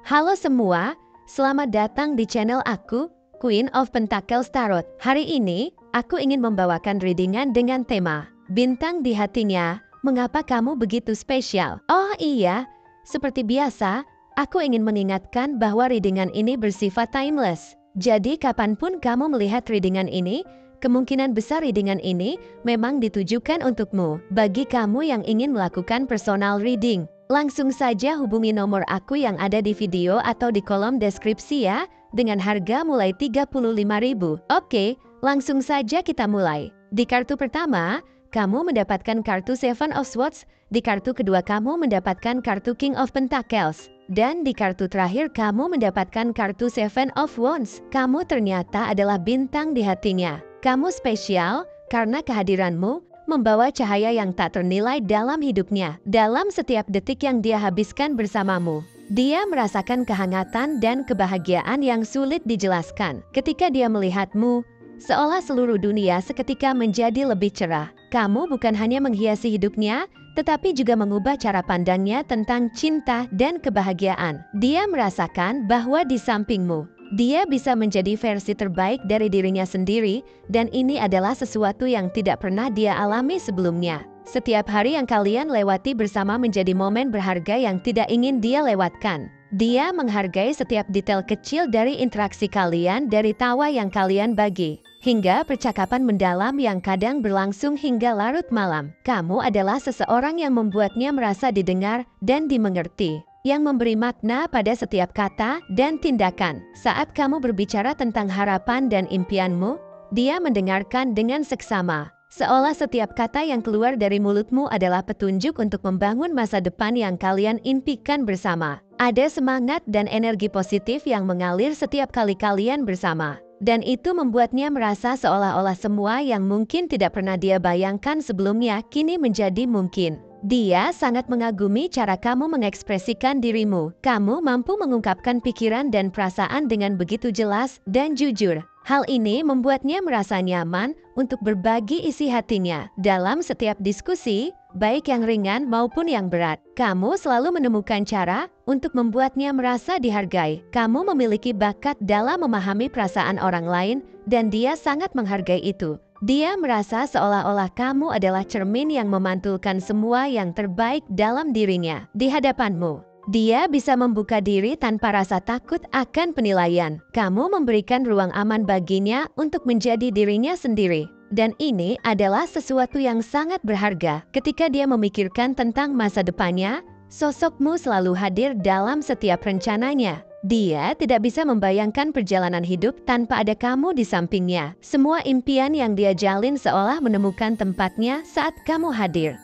Halo semua, selamat datang di channel aku, Queen of Pentacles Tarot. Hari ini, aku ingin membawakan readingan dengan tema Bintang di Hatinya, Mengapa Kamu Begitu Spesial? Oh iya, seperti biasa, aku ingin mengingatkan bahwa readingan ini bersifat timeless. Jadi kapanpun kamu melihat readingan ini, kemungkinan besar readingan ini memang ditujukan untukmu. Bagi kamu yang ingin melakukan personal reading, langsung saja hubungi nomor aku yang ada di video atau di kolom deskripsi ya, dengan harga mulai 35.000. Oke, langsung saja kita mulai. Di kartu pertama, kamu mendapatkan kartu Seven of Swords, di kartu kedua kamu mendapatkan kartu King of Pentacles, dan di kartu terakhir kamu mendapatkan kartu Seven of Wands. Kamu ternyata adalah bintang di hatinya. Kamu spesial karena kehadiranmu membawa cahaya yang tak ternilai dalam hidupnya. Dalam setiap detik yang dia habiskan bersamamu, dia merasakan kehangatan dan kebahagiaan yang sulit dijelaskan. Ketika dia melihatmu, seolah seluruh dunia seketika menjadi lebih cerah. Kamu bukan hanya menghiasi hidupnya, tetapi juga mengubah cara pandangnya tentang cinta dan kebahagiaan. Dia merasakan bahwa di sampingmu, dia bisa menjadi versi terbaik dari dirinya sendiri, dan ini adalah sesuatu yang tidak pernah dia alami sebelumnya. Setiap hari yang kalian lewati bersama menjadi momen berharga yang tidak ingin dia lewatkan. Dia menghargai setiap detail kecil dari interaksi kalian, dari tawa yang kalian bagi, hingga percakapan mendalam yang kadang berlangsung hingga larut malam. Kamu adalah seseorang yang membuatnya merasa didengar dan dimengerti, yang memberi makna pada setiap kata dan tindakan. Saat kamu berbicara tentang harapan dan impianmu, dia mendengarkan dengan seksama. Seolah setiap kata yang keluar dari mulutmu adalah petunjuk untuk membangun masa depan yang kalian impikan bersama. Ada semangat dan energi positif yang mengalir setiap kali kalian bersama. Dan itu membuatnya merasa seolah-olah semua yang mungkin tidak pernah dia bayangkan sebelumnya kini menjadi mungkin. Dia sangat mengagumi cara kamu mengekspresikan dirimu. Kamu mampu mengungkapkan pikiran dan perasaan dengan begitu jelas dan jujur. Hal ini membuatnya merasa nyaman untuk berbagi isi hatinya. Dalam setiap diskusi, baik yang ringan maupun yang berat, kamu selalu menemukan cara untuk membuatnya merasa dihargai. Kamu memiliki bakat dalam memahami perasaan orang lain, dan dia sangat menghargai itu. Dia merasa seolah-olah kamu adalah cermin yang memantulkan semua yang terbaik dalam dirinya di hadapanmu. Dia bisa membuka diri tanpa rasa takut akan penilaian. Kamu memberikan ruang aman baginya untuk menjadi dirinya sendiri. Dan ini adalah sesuatu yang sangat berharga. Ketika dia memikirkan tentang masa depannya, sosokmu selalu hadir dalam setiap rencananya. Dia tidak bisa membayangkan perjalanan hidup tanpa ada kamu di sampingnya. Semua impian yang dia jalin seolah menemukan tempatnya saat kamu hadir.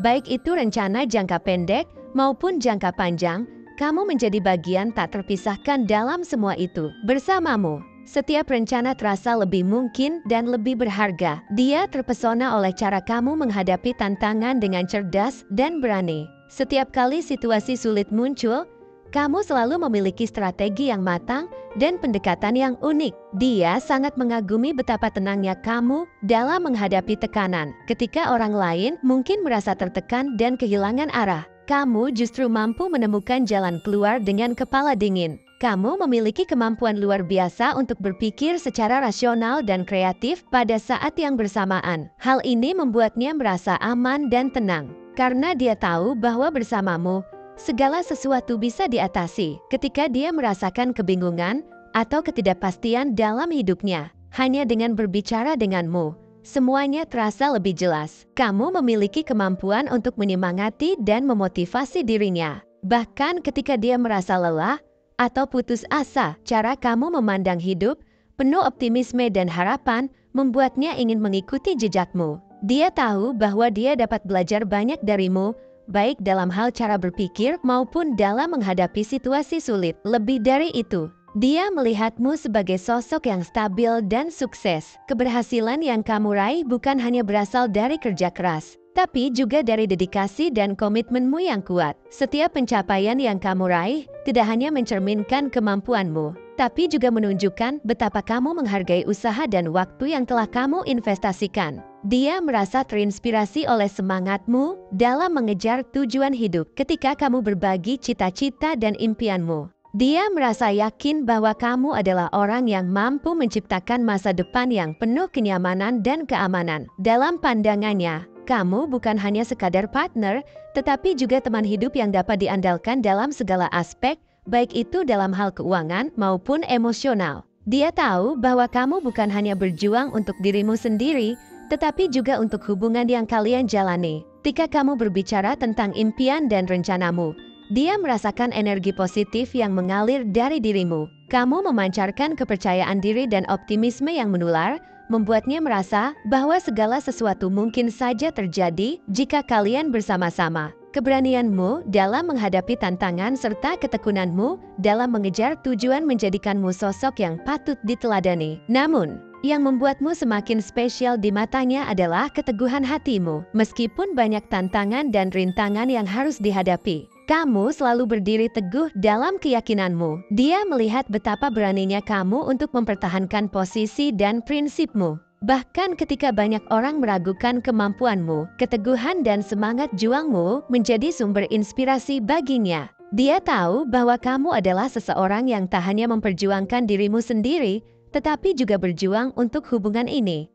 Baik itu rencana jangka pendek maupun jangka panjang, kamu menjadi bagian tak terpisahkan dalam semua itu. Bersamamu, setiap rencana terasa lebih mungkin dan lebih berharga. Dia terpesona oleh cara kamu menghadapi tantangan dengan cerdas dan berani. Setiap kali situasi sulit muncul, kamu selalu memiliki strategi yang matang dan pendekatan yang unik. Dia sangat mengagumi betapa tenangnya kamu dalam menghadapi tekanan. Ketika orang lain mungkin merasa tertekan dan kehilangan arah, kamu justru mampu menemukan jalan keluar dengan kepala dingin. Kamu memiliki kemampuan luar biasa untuk berpikir secara rasional dan kreatif pada saat yang bersamaan. Hal ini membuatnya merasa aman dan tenang, karena dia tahu bahwa bersamamu, segala sesuatu bisa diatasi. Ketika dia merasakan kebingungan atau ketidakpastian dalam hidupnya, hanya dengan berbicara denganmu, semuanya terasa lebih jelas. Kamu memiliki kemampuan untuk menyemangati dan memotivasi dirinya. Bahkan ketika dia merasa lelah atau putus asa, cara kamu memandang hidup, penuh optimisme dan harapan, membuatnya ingin mengikuti jejakmu. Dia tahu bahwa dia dapat belajar banyak darimu, baik dalam hal cara berpikir maupun dalam menghadapi situasi sulit. Lebih dari itu, dia melihatmu sebagai sosok yang stabil dan sukses. Keberhasilan yang kamu raih bukan hanya berasal dari kerja keras, tapi juga dari dedikasi dan komitmenmu yang kuat. Setiap pencapaian yang kamu raih tidak hanya mencerminkan kemampuanmu, tapi juga menunjukkan betapa kamu menghargai usaha dan waktu yang telah kamu investasikan. Dia merasa terinspirasi oleh semangatmu dalam mengejar tujuan hidup. Ketika kamu berbagi cita-cita dan impianmu, Dia merasa yakin bahwa kamu adalah orang yang mampu menciptakan masa depan yang penuh kenyamanan dan keamanan. Dalam pandangannya, kamu bukan hanya sekadar partner, tetapi juga teman hidup yang dapat diandalkan dalam segala aspek, baik itu dalam hal keuangan maupun emosional. Dia tahu bahwa kamu bukan hanya berjuang untuk dirimu sendiri, tetapi juga untuk hubungan yang kalian jalani. Ketika kamu berbicara tentang impian dan rencanamu, dia merasakan energi positif yang mengalir dari dirimu. Kamu memancarkan kepercayaan diri dan optimisme yang menular, membuatnya merasa bahwa segala sesuatu mungkin saja terjadi jika kalian bersama-sama. Keberanianmu dalam menghadapi tantangan serta ketekunanmu dalam mengejar tujuan menjadikanmu sosok yang patut diteladani. Namun, yang membuatmu semakin spesial di matanya adalah keteguhan hatimu. Meskipun banyak tantangan dan rintangan yang harus dihadapi, kamu selalu berdiri teguh dalam keyakinanmu. Dia melihat betapa beraninya kamu untuk mempertahankan posisi dan prinsipmu. Bahkan ketika banyak orang meragukan kemampuanmu, keteguhan dan semangat juangmu menjadi sumber inspirasi baginya. Dia tahu bahwa kamu adalah seseorang yang tak hanya memperjuangkan dirimu sendiri, tetapi juga berjuang untuk hubungan ini.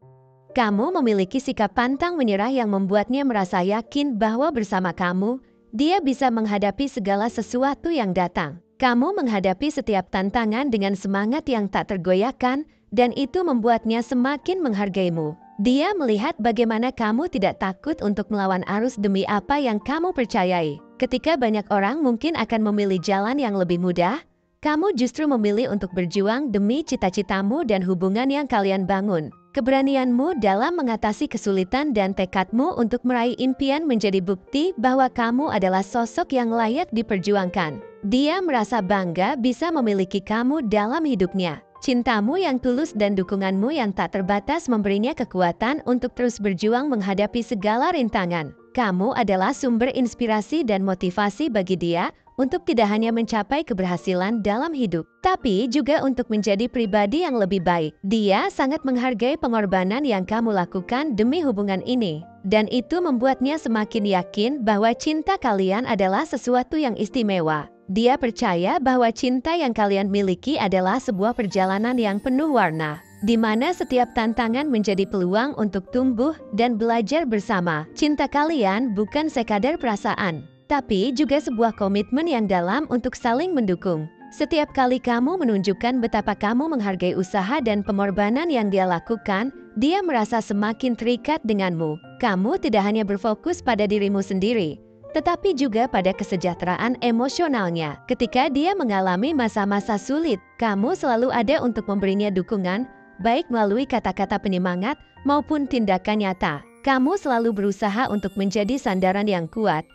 Kamu memiliki sikap pantang menyerah yang membuatnya merasa yakin bahwa bersama kamu, dia bisa menghadapi segala sesuatu yang datang. Kamu menghadapi setiap tantangan dengan semangat yang tak tergoyahkan, dan itu membuatnya semakin menghargaimu. Dia melihat bagaimana kamu tidak takut untuk melawan arus demi apa yang kamu percayai. Ketika banyak orang mungkin akan memilih jalan yang lebih mudah, kamu justru memilih untuk berjuang demi cita-citamu dan hubungan yang kalian bangun. Keberanianmu dalam mengatasi kesulitan dan tekadmu untuk meraih impian menjadi bukti bahwa kamu adalah sosok yang layak diperjuangkan. Dia merasa bangga bisa memiliki kamu dalam hidupnya. Cintamu yang tulus dan dukunganmu yang tak terbatas memberinya kekuatan untuk terus berjuang menghadapi segala rintangan. Kamu adalah sumber inspirasi dan motivasi bagi dia untuk tidak hanya mencapai keberhasilan dalam hidup, tapi juga untuk menjadi pribadi yang lebih baik. Dia sangat menghargai pengorbanan yang kamu lakukan demi hubungan ini, dan itu membuatnya semakin yakin bahwa cinta kalian adalah sesuatu yang istimewa. Dia percaya bahwa cinta yang kalian miliki adalah sebuah perjalanan yang penuh warna, di mana setiap tantangan menjadi peluang untuk tumbuh dan belajar bersama. Cinta kalian bukan sekadar perasaan, tapi juga sebuah komitmen yang dalam untuk saling mendukung. Setiap kali kamu menunjukkan betapa kamu menghargai usaha dan pengorbanan yang dia lakukan, dia merasa semakin terikat denganmu. Kamu tidak hanya berfokus pada dirimu sendiri, tetapi juga pada kesejahteraan emosionalnya. Ketika dia mengalami masa-masa sulit, kamu selalu ada untuk memberinya dukungan, baik melalui kata-kata penyemangat maupun tindakan nyata. Kamu selalu berusaha untuk menjadi sandaran yang kuat,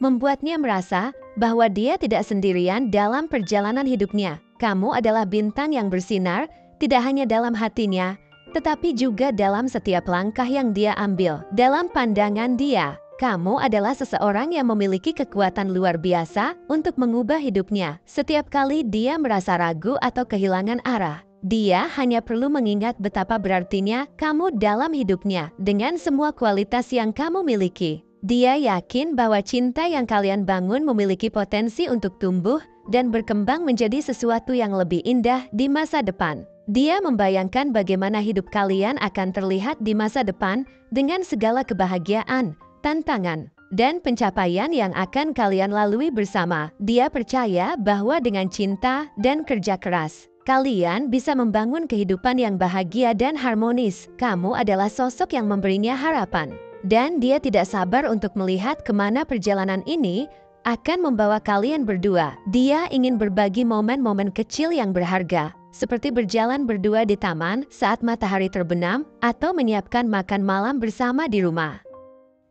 membuatnya merasa bahwa dia tidak sendirian dalam perjalanan hidupnya. Kamu adalah bintang yang bersinar, tidak hanya dalam hatinya, tetapi juga dalam setiap langkah yang dia ambil. Dalam pandangan dia, kamu adalah seseorang yang memiliki kekuatan luar biasa untuk mengubah hidupnya. Setiap kali dia merasa ragu atau kehilangan arah, dia hanya perlu mengingat betapa berartinya kamu dalam hidupnya. Dengan semua kualitas yang kamu miliki, dia yakin bahwa cinta yang kalian bangun memiliki potensi untuk tumbuh dan berkembang menjadi sesuatu yang lebih indah di masa depan. Dia membayangkan bagaimana hidup kalian akan terlihat di masa depan dengan segala kebahagiaan, tantangan, dan pencapaian yang akan kalian lalui bersama. Dia percaya bahwa dengan cinta dan kerja keras, kalian bisa membangun kehidupan yang bahagia dan harmonis. Kamu adalah sosok yang memberinya harapan, dan dia tidak sabar untuk melihat kemana perjalanan ini akan membawa kalian berdua. Dia ingin berbagi momen-momen kecil yang berharga, seperti berjalan berdua di taman saat matahari terbenam atau menyiapkan makan malam bersama di rumah.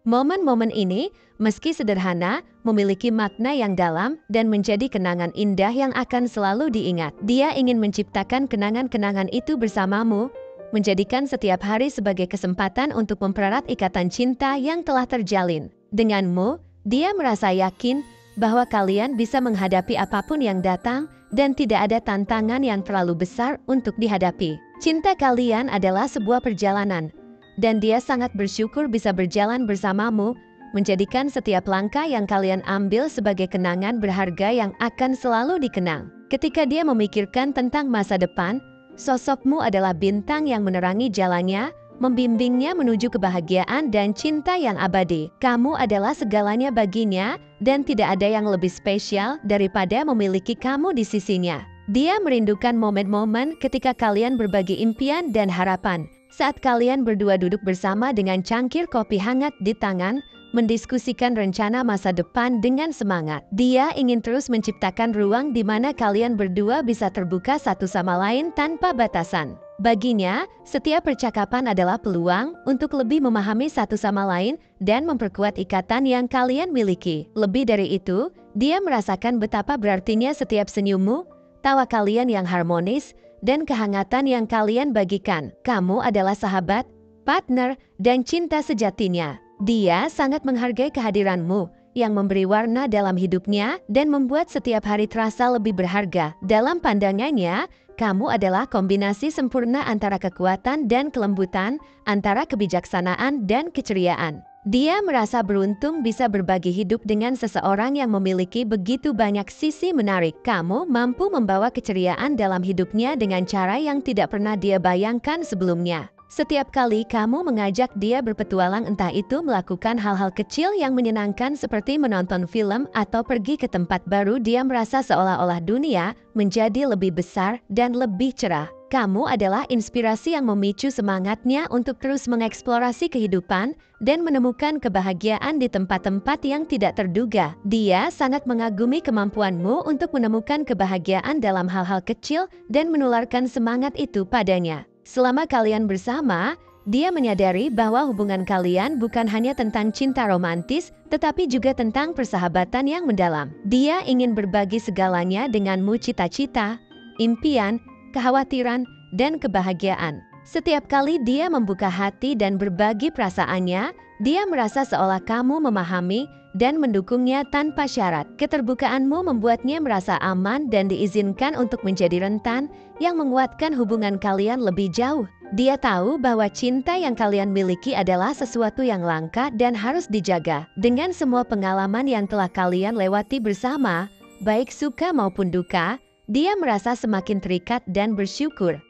Momen-momen ini, meski sederhana, memiliki makna yang dalam dan menjadi kenangan indah yang akan selalu diingat. Dia ingin menciptakan kenangan-kenangan itu bersamamu, menjadikan setiap hari sebagai kesempatan untuk mempererat ikatan cinta yang telah terjalin. Denganmu, dia merasa yakin bahwa kalian bisa menghadapi apapun yang datang dan tidak ada tantangan yang terlalu besar untuk dihadapi. Cinta kalian adalah sebuah perjalanan, dan dia sangat bersyukur bisa berjalan bersamamu, menjadikan setiap langkah yang kalian ambil sebagai kenangan berharga yang akan selalu dikenang. Ketika dia memikirkan tentang masa depan, sosokmu adalah bintang yang menerangi jalannya, membimbingnya menuju kebahagiaan dan cinta yang abadi. Kamu adalah segalanya baginya, dan tidak ada yang lebih spesial daripada memiliki kamu di sisinya. Dia merindukan momen-momen ketika kalian berbagi impian dan harapan. Saat kalian berdua duduk bersama dengan cangkir kopi hangat di tangan, mendiskusikan rencana masa depan dengan semangat. Dia ingin terus menciptakan ruang di mana kalian berdua bisa terbuka satu sama lain tanpa batasan. Baginya, setiap percakapan adalah peluang untuk lebih memahami satu sama lain dan memperkuat ikatan yang kalian miliki. Lebih dari itu, dia merasakan betapa berartinya setiap senyummu, tawa kalian yang harmonis, dan kehangatan yang kalian bagikan. Kamu adalah sahabat, partner, dan cinta sejatinya. Dia sangat menghargai kehadiranmu yang memberi warna dalam hidupnya dan membuat setiap hari terasa lebih berharga. Dalam pandangannya, kamu adalah kombinasi sempurna antara kekuatan dan kelembutan, antara kebijaksanaan dan keceriaan. Dia merasa beruntung bisa berbagi hidup dengan seseorang yang memiliki begitu banyak sisi menarik. Kamu mampu membawa keceriaan dalam hidupnya dengan cara yang tidak pernah dia bayangkan sebelumnya. Setiap kali kamu mengajak dia berpetualang, entah itu melakukan hal-hal kecil yang menyenangkan seperti menonton film atau pergi ke tempat baru, dia merasa seolah-olah dunia menjadi lebih besar dan lebih cerah. Kamu adalah inspirasi yang memicu semangatnya untuk terus mengeksplorasi kehidupan dan menemukan kebahagiaan di tempat-tempat yang tidak terduga. Dia sangat mengagumi kemampuanmu untuk menemukan kebahagiaan dalam hal-hal kecil dan menularkan semangat itu padanya. Selama kalian bersama, dia menyadari bahwa hubungan kalian bukan hanya tentang cinta romantis, tetapi juga tentang persahabatan yang mendalam. Dia ingin berbagi segalanya denganmu, cita-cita, impian, kekhawatiran, dan kebahagiaan. Setiap kali dia membuka hati dan berbagi perasaannya, dia merasa seolah kamu memahami dan mendukungnya tanpa syarat. Keterbukaanmu membuatnya merasa aman dan diizinkan untuk menjadi rentan yang menguatkan hubungan kalian lebih jauh. Dia tahu bahwa cinta yang kalian miliki adalah sesuatu yang langka dan harus dijaga. Dengan semua pengalaman yang telah kalian lewati bersama, baik suka maupun duka, dia merasa semakin terikat dan bersyukur.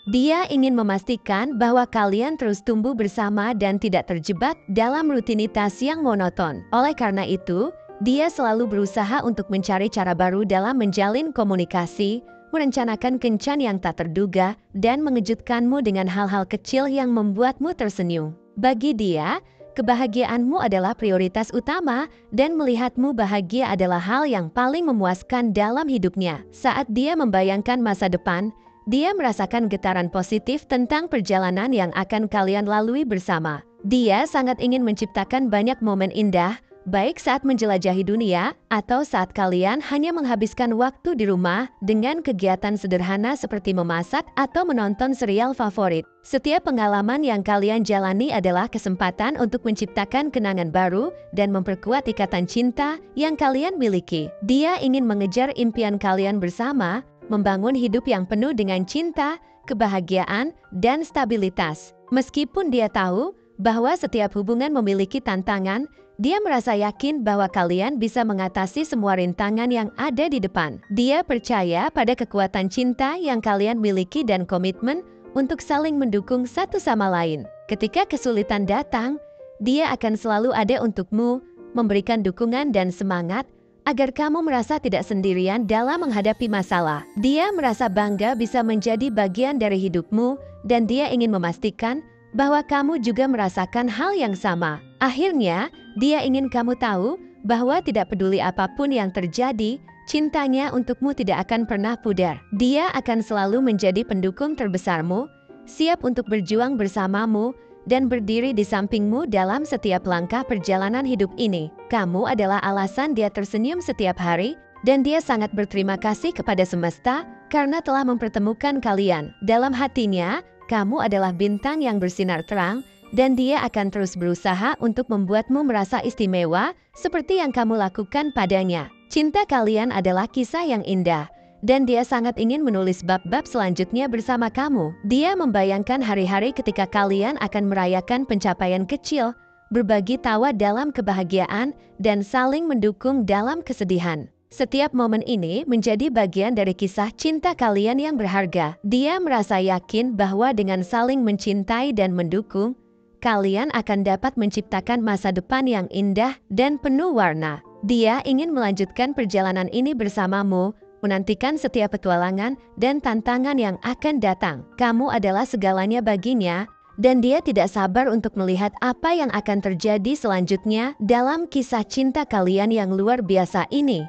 Dia ingin memastikan bahwa kalian terus tumbuh bersama dan tidak terjebak dalam rutinitas yang monoton. Oleh karena itu, dia selalu berusaha untuk mencari cara baru dalam menjalin komunikasi, merencanakan kencan yang tak terduga, dan mengejutkanmu dengan hal-hal kecil yang membuatmu tersenyum. Bagi dia, kebahagiaanmu adalah prioritas utama dan melihatmu bahagia adalah hal yang paling memuaskan dalam hidupnya. Saat dia membayangkan masa depan, dia merasakan getaran positif tentang perjalanan yang akan kalian lalui bersama. Dia sangat ingin menciptakan banyak momen indah, baik saat menjelajahi dunia atau saat kalian hanya menghabiskan waktu di rumah dengan kegiatan sederhana seperti memasak atau menonton serial favorit. Setiap pengalaman yang kalian jalani adalah kesempatan untuk menciptakan kenangan baru dan memperkuat ikatan cinta yang kalian miliki. Dia ingin mengejar impian kalian bersama, membangun hidup yang penuh dengan cinta, kebahagiaan, dan stabilitas. Meskipun dia tahu bahwa setiap hubungan memiliki tantangan, dia merasa yakin bahwa kalian bisa mengatasi semua rintangan yang ada di depan. Dia percaya pada kekuatan cinta yang kalian miliki dan komitmen untuk saling mendukung satu sama lain. Ketika kesulitan datang, dia akan selalu ada untukmu, memberikan dukungan dan semangat, agar kamu merasa tidak sendirian dalam menghadapi masalah. Dia merasa bangga bisa menjadi bagian dari hidupmu, dan dia ingin memastikan bahwa kamu juga merasakan hal yang sama. Akhirnya, dia ingin kamu tahu bahwa tidak peduli apapun yang terjadi, cintanya untukmu tidak akan pernah pudar. Dia akan selalu menjadi pendukung terbesarmu, siap untuk berjuang bersamamu, dan berdiri di sampingmu dalam setiap langkah perjalanan hidup ini. Kamu adalah alasan dia tersenyum setiap hari, dan dia sangat berterima kasih kepada semesta karena telah mempertemukan kalian. Dalam hatinya, kamu adalah bintang yang bersinar terang, dan dia akan terus berusaha untuk membuatmu merasa istimewa seperti yang kamu lakukan padanya. Cinta kalian adalah kisah yang indah, dan dia sangat ingin menulis bab-bab selanjutnya bersama kamu. Dia membayangkan hari-hari ketika kalian akan merayakan pencapaian kecil, berbagi tawa dalam kebahagiaan, dan saling mendukung dalam kesedihan. Setiap momen ini menjadi bagian dari kisah cinta kalian yang berharga. Dia merasa yakin bahwa dengan saling mencintai dan mendukung, kalian akan dapat menciptakan masa depan yang indah dan penuh warna. Dia ingin melanjutkan perjalanan ini bersamamu, menantikan setiap petualangan dan tantangan yang akan datang. Kamu adalah segalanya baginya, dan dia tidak sabar untuk melihat apa yang akan terjadi selanjutnya dalam kisah cinta kalian yang luar biasa ini.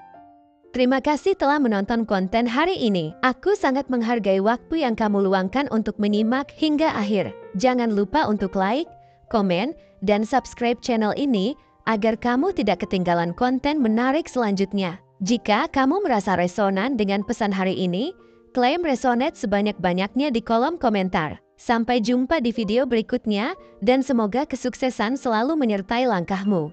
Terima kasih telah menonton konten hari ini. Aku sangat menghargai waktu yang kamu luangkan untuk menyimak hingga akhir. Jangan lupa untuk like, komen, dan subscribe channel ini agar kamu tidak ketinggalan konten menarik selanjutnya. Jika kamu merasa resonan dengan pesan hari ini, klaim resonate sebanyak-banyaknya di kolom komentar. Sampai jumpa di video berikutnya, dan semoga kesuksesan selalu menyertai langkahmu.